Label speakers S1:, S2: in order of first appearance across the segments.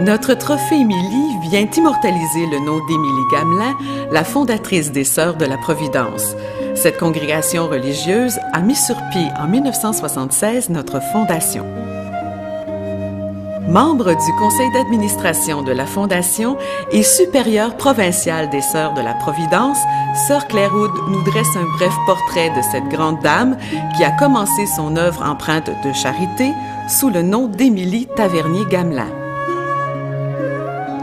S1: Notre trophée Émilie vient immortaliser le nom d'Émilie Gamelin, la fondatrice des Sœurs de la Providence. Cette congrégation religieuse a mis sur pied en 1976 notre fondation. Membre du conseil d'administration de la Fondation et supérieure provinciale des Sœurs de la Providence, Sœur Claire Hood nous dresse un bref portrait de cette grande dame qui a commencé son œuvre empreinte de charité sous le nom d'Émilie Tavernier-Gamelin.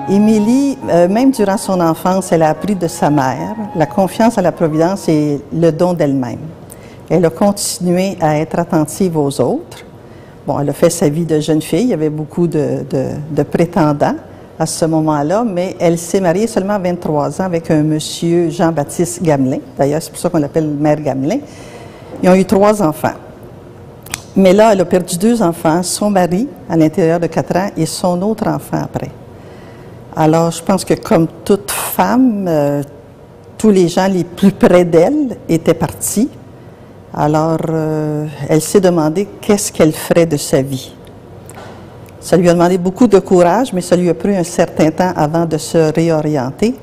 S2: Émilie, même durant son enfance, elle a appris de sa mère la confiance à la Providence et le don d'elle-même. Elle a continué à être attentive aux autres. Bon, elle a fait sa vie de jeune fille, il y avait beaucoup de prétendants à ce moment-là, mais elle s'est mariée seulement à 23 ans avec un monsieur Jean-Baptiste Gamelin. D'ailleurs, c'est pour ça qu'on l'appelle Mère Gamelin. Ils ont eu 3 enfants. Mais là, elle a perdu 2 enfants, son mari à l'intérieur de 4 ans et son autre enfant après. Alors, je pense que comme toute femme, tous les gens les plus près d'elle étaient partis. Alors, elle s'est demandé qu'est-ce qu'elle ferait de sa vie. Ça lui a demandé beaucoup de courage, mais ça lui a pris un certain temps avant de se réorienter.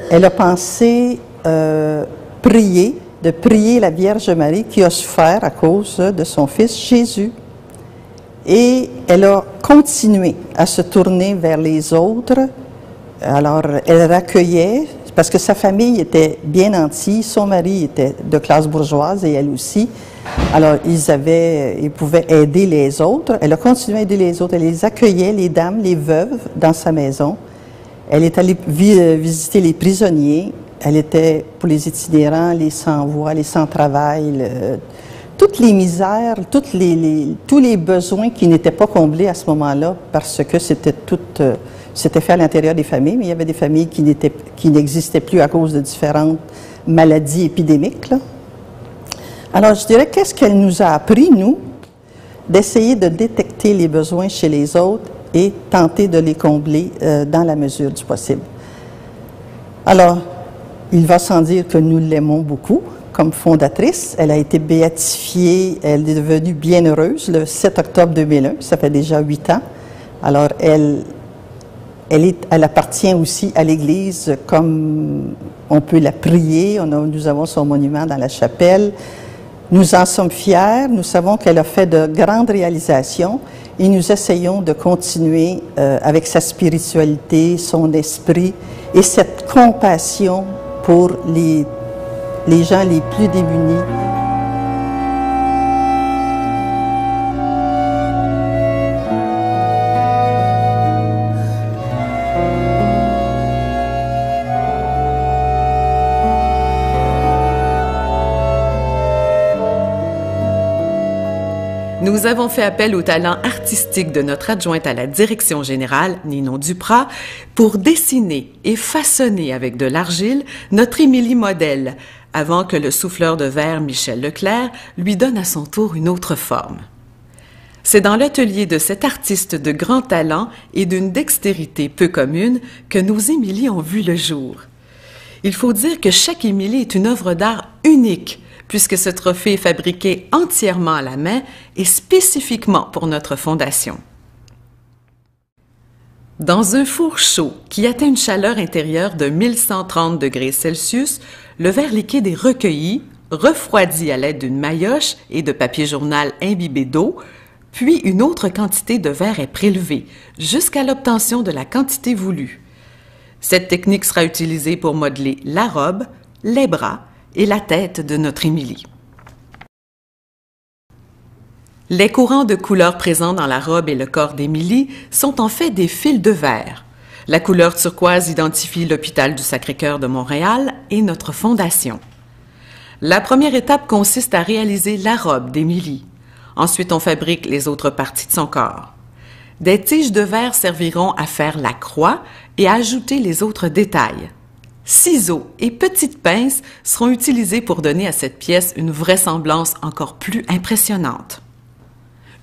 S2: Elle a pensé de prier la Vierge Marie qui a souffert à cause de son fils Jésus. Et elle a continué à se tourner vers les autres. Alors, elle accueillait, parce que sa famille était bien nantie, son mari était de classe bourgeoise et elle aussi. Alors, ils pouvaient aider les autres. Elle a continué à aider les autres. Elle les accueillait, les dames, les veuves, dans sa maison. Elle est allée visiter les prisonniers. Elle était pour les itinérants, les sans-voix, les sans-travail, toutes les misères, tous les besoins qui n'étaient pas comblés à ce moment-là parce que c'était fait à l'intérieur des familles, mais il y avait des familles qui n'existaient plus à cause de différentes maladies épidémiques, là. Alors, je dirais, qu'est-ce qu'elle nous a appris, nous, d'essayer de détecter les besoins chez les autres et tenter de les combler dans la mesure du possible. Alors, il va sans dire que nous l'aimons beaucoup. Comme fondatrice, elle a été béatifiée, elle est devenue bienheureuse le 7 octobre 2001, ça fait déjà 8 ans. Alors, elle appartient aussi à l'Église comme on peut la prier. Nous avons son monument dans la chapelle. Nous en sommes fiers. Nous savons qu'elle a fait de grandes réalisations et nous essayons de continuer avec sa spiritualité, son esprit et cette compassion pour les gens les plus démunis.
S1: Nous avons fait appel au talent artistique de notre adjointe à la direction générale, Ninon Duprat, pour dessiner et façonner avec de l'argile notre Émilie modèle, avant que le souffleur de verre Michel Leclerc lui donne à son tour une autre forme. C'est dans l'atelier de cet artiste de grand talent et d'une dextérité peu commune que nos Émilies ont vu le jour. Il faut dire que chaque Émilie est une œuvre d'art unique, puisque ce trophée est fabriqué entièrement à la main et spécifiquement pour notre fondation. Dans un four chaud qui atteint une chaleur intérieure de 1130 degrés Celsius, le verre liquide est recueilli, refroidi à l'aide d'une maillotche et de papier journal imbibé d'eau, puis une autre quantité de verre est prélevée jusqu'à l'obtention de la quantité voulue. Cette technique sera utilisée pour modeler la robe, les bras et la tête de notre Émilie. Les courants de couleurs présents dans la robe et le corps d'Émilie sont en fait des fils de verre. La couleur turquoise identifie l'Hôpital du Sacré-Cœur de Montréal et notre fondation. La première étape consiste à réaliser la robe d'Émilie. Ensuite, on fabrique les autres parties de son corps. Des tiges de verre serviront à faire la croix et à ajouter les autres détails. Ciseaux et petites pinces seront utilisés pour donner à cette pièce une vraisemblance encore plus impressionnante.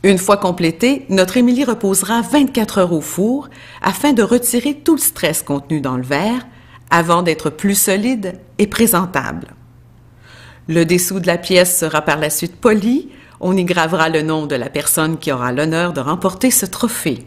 S1: Une fois complétée, notre Émilie reposera 24 heures au four afin de retirer tout le stress contenu dans le verre avant d'être plus solide et présentable. Le dessous de la pièce sera par la suite poli. On y gravera le nom de la personne qui aura l'honneur de remporter ce trophée.